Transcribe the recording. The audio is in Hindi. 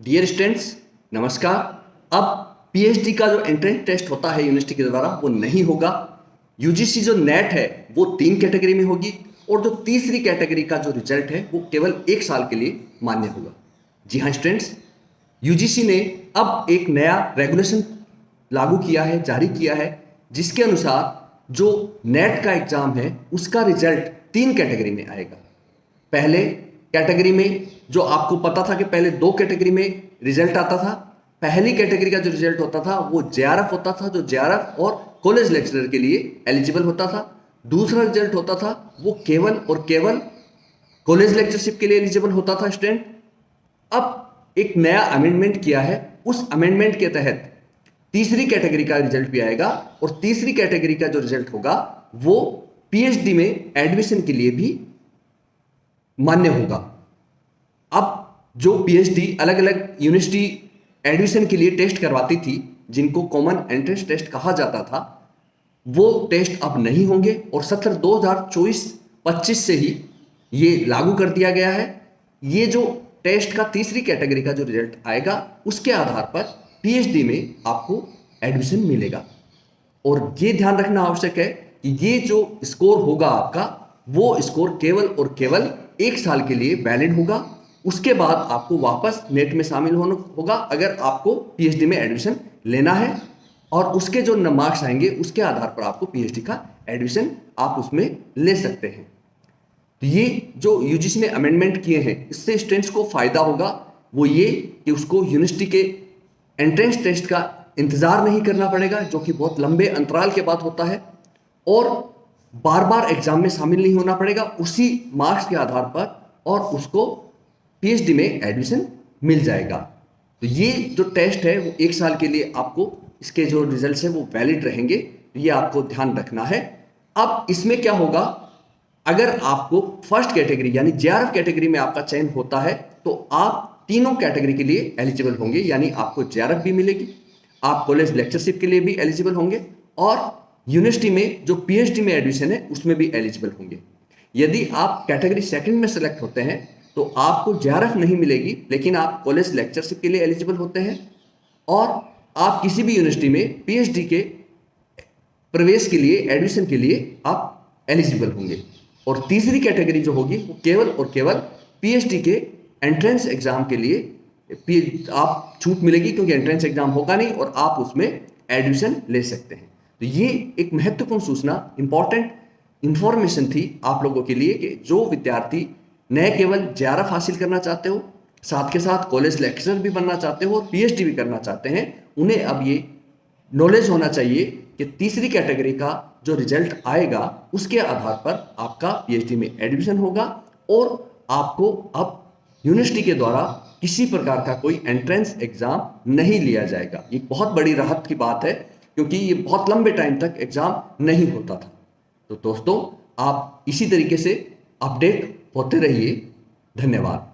डियर स्टूडेंट्स, नमस्कार। अब पीएचडी का जो एंट्रेंस टेस्ट होता है यूनिवर्सिटी के द्वारा वो नहीं होगा। यूजीसी जो नेट है वो 3 कैटेगरी में होगी और जो तीसरी कैटेगरी का जो रिजल्ट है वो केवल 1 साल के लिए मान्य होगा। जी हाँ स्टूडेंट्स, यूजीसी ने अब एक नया रेगुलेशन लागू किया है, जारी किया है, जिसके अनुसार जो नेट का एग्जाम है उसका रिजल्ट 3 कैटेगरी में आएगा। पहले कैटेगरी में जो आपको पता था कि पहले 2 कैटेगरी में रिजल्ट आता था। पहली कैटेगरी का जो रिजल्ट होता था वो जेआरएफ होता था, जो जेआरएफ और कॉलेज लेक्चरर के लिए एलिजिबल होता था। दूसरा रिजल्ट होता था वो केवल और केवल कॉलेज लेक्चरशिप के लिए एलिजिबल होता था स्टूडेंट। अब एक नया अमेंडमेंट किया है, उस अमेंडमेंट के तहत तीसरी कैटेगरी का रिजल्ट भी आएगा और तीसरी कैटेगरी का जो रिजल्ट होगा वो पीएचडी में एडमिशन के लिए भी मान्य होगा। अब जो पीएचडी अलग अलग यूनिवर्सिटी एडमिशन के लिए टेस्ट करवाती थी, जिनको कॉमन एंट्रेंस टेस्ट कहा जाता था, वो टेस्ट अब नहीं होंगे और सत्र 2024-25 से ही ये लागू कर दिया गया है। ये जो टेस्ट का तीसरी कैटेगरी का जो रिजल्ट आएगा उसके आधार पर पीएचडी में आपको एडमिशन मिलेगा। और ये ध्यान रखना आवश्यक है कि ये जो स्कोर होगा आपका, वो स्कोर केवल और केवल 1 साल के लिए वैलिड होगा। उसके बाद आपको वापस नेट में शामिल होना होगा अगर आपको पीएचडी में एडमिशन लेना है, और उसके जो मार्क्स आएंगे उसके आधार पर आपको पीएचडी का एडमिशन आप उसमें ले सकते हैं। तो ये जो यूजीसी ने अमेंडमेंट किए हैं, इससे स्टूडेंट्स को फायदा होगा वो ये कि उसको यूनिवर्सिटी के एंट्रेंस टेस्ट का इंतजार नहीं करना पड़ेगा, जो कि बहुत लंबे अंतराल के बाद होता है, और बार बार एग्जाम में शामिल नहीं होना पड़ेगा उसी मार्क्स के आधार पर, और उसको पीएचडी में एडमिशन मिल जाएगा। तो ये जो टेस्ट है वो 1 साल के लिए आपको इसके जो रिजल्ट्स है वो वैलिड रहेंगे, तो ये आपको ध्यान रखना है। अब इसमें क्या होगा, अगर आपको फर्स्ट कैटेगरी यानी जेआरएफ कैटेगरी में आपका चयन होता है तो आप तीनों कैटेगरी के लिए एलिजिबल होंगे, यानी आपको जेआरएफ भी मिलेगी, आप कॉलेज लेक्चरशिप के लिए भी एलिजिबल होंगे और यूनिवर्सिटी में जो पीएचडी में एडमिशन है उसमें भी एलिजिबल होंगे। यदि आप कैटेगरी सेकंड में सेलेक्ट होते हैं तो आपको जेआरएफ नहीं मिलेगी, लेकिन आप कॉलेज लेक्चरशिप के लिए एलिजिबल होते हैं और आप किसी भी यूनिवर्सिटी में पीएचडी के प्रवेश के लिए, एडमिशन के लिए आप एलिजिबल होंगे। और तीसरी कैटेगरी जो होगी वो केवल और केवल पीएचडी के एंट्रेंस एग्जाम के लिए आप छूट मिलेगी, क्योंकि एंट्रेंस एग्जाम होगा नहीं और आप उसमें एडमिशन ले सकते हैं। तो ये एक महत्वपूर्ण सूचना, इंपॉर्टेंट इंफॉर्मेशन थी आप लोगों के लिए कि जो विद्यार्थी न केवल जेआरएफ हासिल करना चाहते हो, साथ के साथ कॉलेज लेक्चरर भी बनना चाहते हो और पीएचडी भी करना चाहते हैं, उन्हें अब ये नॉलेज होना चाहिए कि तीसरी कैटेगरी का जो रिजल्ट आएगा उसके आधार पर आपका पीएचडी में एडमिशन होगा और आपको अब यूनिवर्सिटी के द्वारा किसी प्रकार का कोई एंट्रेंस एग्जाम नहीं लिया जाएगा। ये बहुत बड़ी राहत की बात है, क्योंकि ये बहुत लंबे टाइम तक एग्जाम नहीं होता था। तो दोस्तों, आप इसी तरीके से अपडेट होते रहिए। धन्यवाद।